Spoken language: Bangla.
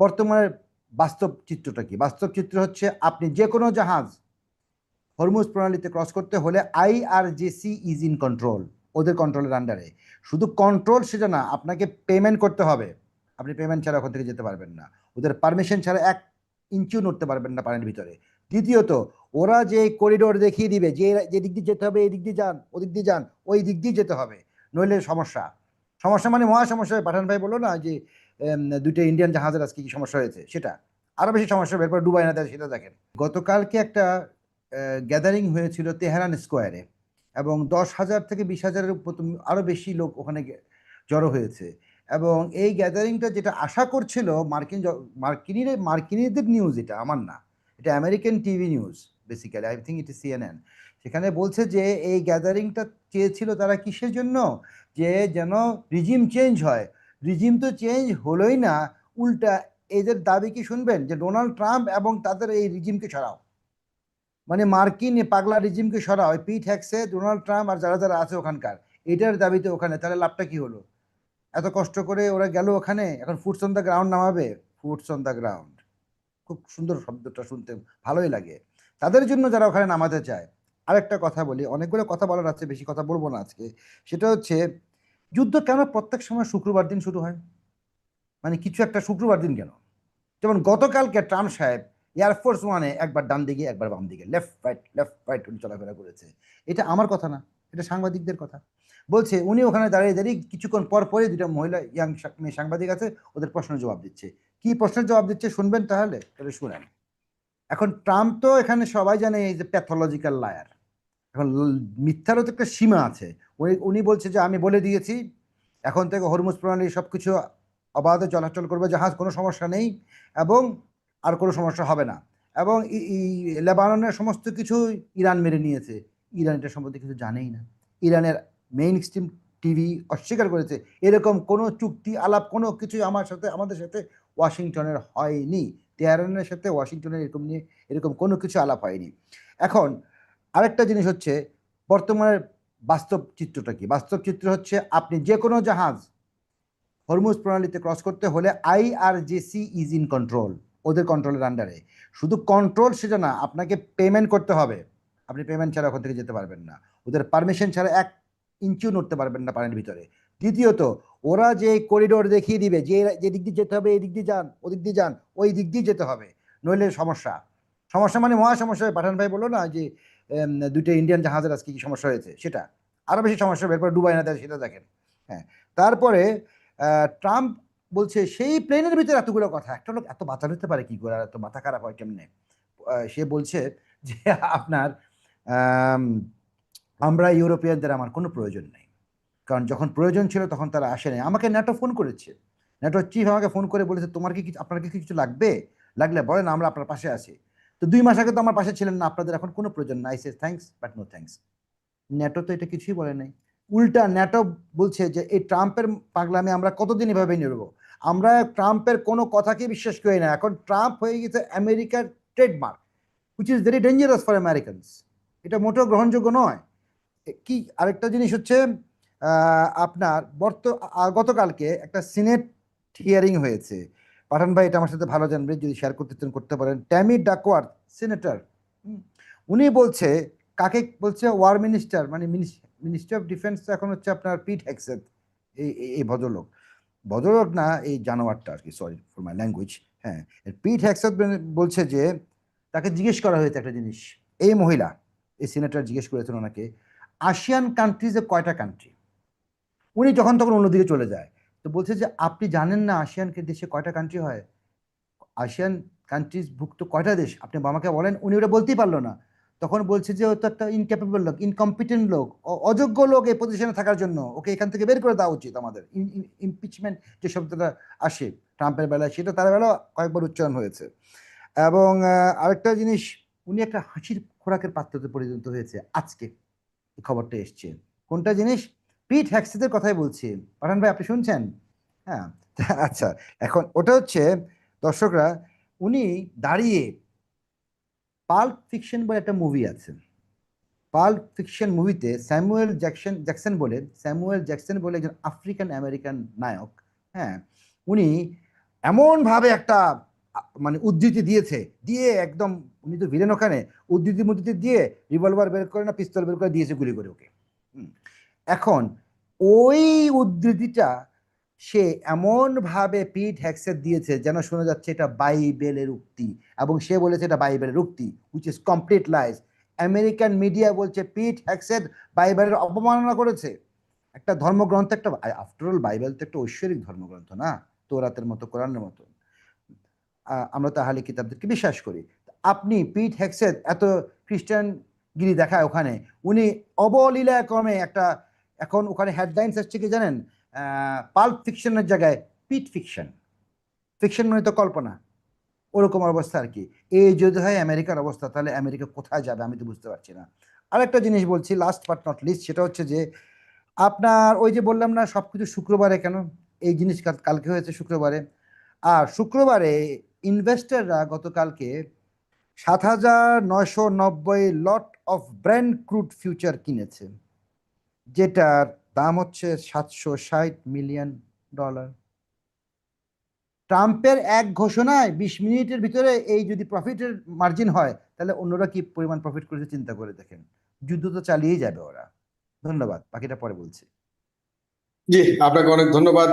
বর্তমানের বাস্তব চিত্রটা কি? বাস্তব চিত্র হচ্ছে আপনি যে কোনো জাহাজ হরমুজ প্রণালীতে ক্রস করতে হলে IRGC ইজ ইন কন্ট্রোল, ওদের কন্ট্রোলের আন্ডারে। শুধু কন্ট্রোল সেটা না, আপনাকে পেমেন্ট করতে হবে। আপনি পেমেন্ট ছাড়া ওখান থেকে যেতে পারবেন না, ওদের পারমিশন ছাড়া 1 ইঞ্চিও নড়তে পারবেন না পানির ভিতরে। দ্বিতীয়ত, ওরা যে করিডোর দেখিয়ে দিবে যে যে দিক দিয়ে যেতে হবে, এই দিক দিয়ে যান, ওদিক দিয়ে যান, ওই দিক দিয়ে যেতে হবে, নইলে সমস্যা। সমস্যা মানে মহা সমস্যা। পাঠান ভাই বললো না যে দুইটা ইন্ডিয়ান জাহাজের আজকে কি সমস্যা হয়েছে, সেটা আরো বেশি সমস্যা হবে এরপর ডুবাই না দেয় সেটা দেখেন। গতকালকে একটা গ্যাদারিং হয়েছিল তেহরান স্কোয়ারে, এবং 10,000 থেকে 20,000-এর আরও বেশি লোক ওখানে জড়ো হয়েছে। এবং এই গ্যাদারিংটা যেটা আশা করছিল মার্কিনীদের নিউজ, এটা আমার না, এটা American TV news, basically I think it is CNN। সেখানে বলছে যে এই গ্যাদারিংটা চেয়েছিল তারা কিসের জন্য, যে যেন রিজিম চেঞ্জ হয়। রিজিম তো চেঞ্জ হলোই না, উল্টা এদের দাবি কি শুনবেন, যে ডোনাল্ড ট্রাম্প এবং তাদের এই রিজিমকে সরাও, মানে মার্কিন পাগলা রিজিমকে সরাও, ওই পিট হ্যাক্সে ডোনাল্ড ট্রাম্প আর যারা যারা আছে ওখানকার, এটার দাবিতে ওখানে। তাহলে লাভটা কি হলো? এত কষ্ট করে ওরা গেল ওখানে, এখন ফুটস অন দ্য গ্রাউন্ড নামাবে। ফুটস অন দ্য গ্রাউন্ড, খুব সুন্দর শব্দটা শুনতে ভালোই লাগে তাদের জন্য যারা ওখানে নামাতে চায়। আরেকটা কথা বলি, অনেকগুলো কথা বলার আছে, বেশি কথা বলবো না আজকে। সেটা হচ্ছে, যুদ্ধ কেন প্রত্যেক সময় শুক্রবার দিন শুরু হয়? মানে কিছু একটা শুক্রবার দিন কেন? যেমন গতকালকে ট্রাম্প সাহেব এয়ারফোর্স ওয়ানে একবার ডান দিকে একবার বাম দিকে, লেফট রাইট উনি চলাফেরা করেছে। এটা আমার কথা না, এটা সাংবাদিকদের কথা। বলছে উনি ওখানে দাঁড়িয়ে দাঁড়িয়ে কিছুক্ষণ পর পরই দুটা মহিলা মেয়ে সাংবাদিক আছে, ওদের প্রশ্নের জবাব দিচ্ছে। কি প্রশ্নের জবাব দিচ্ছে শুনবেন? তাহলে তাহলে শুনেন। এখন ট্রাম্প তো এখানে সবাই জানে এই যে প্যাথোলজিক্যাল লায়ার। এখন মিথ্যারও তো একটা সীমা আছে। উনি বলছে যে আমি বলে দিয়েছি এখন থেকে হরমুজ প্রণালী সবকিছু অবাধে চলাচল করবে জাহাজ, কোনো সমস্যা নেই, এবং আর কোনো সমস্যা হবে না। এবং লেবাননের সমস্ত কিছু ইরান মেরে নিয়েছে। ইরান এটা সম্বন্ধে কিছু জানেই না। ইরানের মেইন স্ট্রিম টিভি অস্বীকার করেছে এরকম কোনো চুক্তি আলাপ কোনো কিছুই আমাদের সাথে ওয়াশিংটনের হয়নি। তেহরানের সাথে ওয়াশিংটনের এরকম নিয়ে এরকম কোনো কিছু আলাপ হয়নি। এখন আরেকটা জিনিস হচ্ছে, বর্তমানের বাস্তব চিত্রটা কি? বাস্তব চিত্র হচ্ছে আপনি যে কোনো জাহাজ হরমুজ প্রণালীতে ক্রস করতে হলে IRGC ইজ ইন কন্ট্রোল, ওদের কন্ট্রোলের আন্ডারে। শুধু কন্ট্রোল সেটা না, আপনাকে পেমেন্ট করতে হবে। আপনি পেমেন্ট ছাড়া ওখান থেকে যেতে পারবেন না, ওদের পারমিশন ছাড়া 1 ইঞ্চিও নড়তে পারবেন না পানির ভিতরে। দ্বিতীয়ত, ওরা যে করিডোর দেখিয়ে দিবে যে যে দিক দিয়ে যেতে হবে, এই দিক দিয়ে যান, ওদিক দিয়ে যান, ওই দিক দিয়ে যেতে হবে, নইলে সমস্যা। সমস্যা মানে মহা সমস্যা। পাঠান ভাই বললো না যে দুইটা ইন্ডিয়ান জাহাজের আজকে কি সমস্যা হয়েছে, সেটা আরো বেশি সমস্যা হবে এরপর ডুবাই না দেয় সেটা দেখেন। হ্যাঁ, তারপরে ট্রাম্প বলছে সেই প্লেনের ভিতরে এতগুলো কথা, একটা লোক এত বাচ্চা হতে পারে কি করে, আর এত মাথা খারাপ হয় কেমনে? সে বলছে যে আপনার আম, আমরা ইউরোপিয়ানদের আমার কোনো প্রয়োজন নেই, কারণ যখন প্রয়োজন ছিল তখন তারা আসেনি। আমাকে ন্যাটো ফোন করেছে, ন্যাটো চিফ আমাকে ফোন করে বলেছে তোমার কি কিছু, আপনার কি কিছু লাগবে, লাগলে বলেন আমরা আপনার পাশে আছি। তো 2 মাস আগে তো আমার পাশে ছিলেন না, আপনাদের এখন কোনো প্রয়োজন নাই। সে thanks but no thanks. NATO তো এটা কিছুই বলে নাই। উল্টা ন্যাটো বলছে যে এই ট্রাম্পের পাগলামি আমরা কতদিন এভাবে নিব। আমরা ট্রাম্পের কোনো কথাকে বিশ্বাস করি না। এখন ট্রাম্প হয়ে গেছে আমেরিকার trademark, which is very dangerous for Americans. এটা মোটেও গ্রহণযোগ্য নয়। কি আরেকটা জিনিস হচ্ছে, আপনার গতকালকে একটা সিনেট হিয়ারিং হয়েছে। পাঠান ভাই এটা আমার সাথে ভালো জানবে, যদি শেয়ার করতে চান করতে পারেন। ট্যামি ডাকওয়ার্থ, সিনেটর, উনি বলছে, কাকে বলছে? ওয়ার মিনিস্টার, মানে মিনিস্টার অফ ডিফেন্স এখন হচ্ছে আপনার পিট হেক্সেথ। এই ভদ্রলোক, ভদ্রলোক না এই জানোয়ারটা আর কি, সরি ফর মাই ল্যাঙ্গুয়েজ। হ্যাঁ, পিট হেক্সেথ বলছে যে তাকে জিজ্ঞেস করা হয়েছে একটা জিনিস। এই মহিলা, এই সিনেটর জিজ্ঞেস করেছেন ওনাকে, আসিয়ান কান্ট্রিজে কয়টা কান্ট্রি? উনি যখন তখন অন্যদিকে চলে যায়। তো বলছে যে আপনি জানেন না আসিয়ান দেশে কয়টা কান্ট্রি হয়? আসিয়ান কান্ট্রিজ ভুক্ত কয়টা দেশ আপনি আমাকে বলেন। উনি ওটা বলতেই পারলো না। তখন বলছে যে ও তো একটা ইনক্যাপেবল লোক, ইনকম্পিটেন্ট লোক, অযোগ্য লোক এই পজিশনে থাকার জন্য, ওকে এখান থেকে বের করে দেওয়া উচিত আমাদের। ইমপিচমেন্ট যে শব্দটা আসে ট্রাম্পের বেলায়, সেটা তার বেলা কয়েকবার উচ্চারণ হয়েছে। এবং আরেকটা জিনিস, উনি একটা হাসির খোরাকের পাত্রতে পরিণত হয়েছে আজকে, এই খবরটা এসছে। কোনটা জিনিস? পিট হ্যাক্সিদের কথাই বলছি। পাঠান ভাই আপনি শুনছেন? হ্যাঁ। আচ্ছা, এখন ওটা হচ্ছে দর্শকরা, উনি দাঁড়িয়ে পাল্প ফিকশন বলে একটা মুভি আছে। পাল্প ফিকশন মুভিতে স্যামুয়েল জ্যাকসন বলে একজন আফ্রিকান আমেরিকান নায়ক। হ্যাঁ, উনি এমনভাবে একটা মানে উদ্ধৃতি দিয়েছে, দিয়ে একদম, উনি তো ভিলেন ওখানে, উদ্ধৃতি দিয়ে রিভলভার বের করে না পিস্তল বের করে দিয়েছে গুলি করে ওকে। এখন ওই উদ্ধৃতিটা সে এমনভাবে পিট হ্যাক্সের দিয়েছে যেন শোনা যাচ্ছে এটা বাইবেলের উক্তি, এবং সে বলেছে এটা বাইবেলের উক্তি, which is complete lies. American media বলছে পিট হ্যাক্সের বাইবেলের অবমাননা করেছে। একটা ধর্মগ্রন্থ, একটা আফটারঅল বাইবেল তো একটা ঐশ্বরিক ধর্মগ্রন্থ না, তোরাতের মতো, কোরআনের মতো। আমরা তো আহলে কিতাবদেরকে বিশ্বাস করি। আপনি পিট হ্যাক্সের এত খ্রিস্টানগিরি দেখায় ওখানে, উনি অবলীলা ক্রমে একটা, এখন ওখানে হেডলাইন্স আসছে কি জানেন, পাল্প ফিকশনের জায়গায় পিট ফিকশন। ফিকশন মানে তো কল্পনা, ওরকম অবস্থা আর কি। এই যদি হয় আমেরিকার অবস্থা, তাহলে আমেরিকা কোথায় যাবে আমি তো বুঝতে পারছি না। আরেকটা জিনিস বলছি, লাস্ট বাট নট লিস্ট, সেটা হচ্ছে যে আপনার ওই যে বললাম না সবকিছু শুক্রবারে কেন, এই জিনিস কালকে হয়েছে শুক্রবারে। আর শুক্রবারে ইনভেস্টররা গতকালকে 7,990 lot of brand crude future কিনেছে, যেটার দাম হচ্ছে $760 মিলিয়ন। ট্রাম্পের এক ঘোষণায় 20 মিনিটের ভিতরে এই যদি প্রফিটের মার্জিন হয়, তাহলে অন্যরা কি পরিমাণ প্রফিট করেছে চিন্তা করে দেখেন। যুদ্ধ তো চালিয়েই যাবে ওরা। ধন্যবাদ, বাকিটা পরে বলছি। জি, আপনাকে অনেক ধন্যবাদ।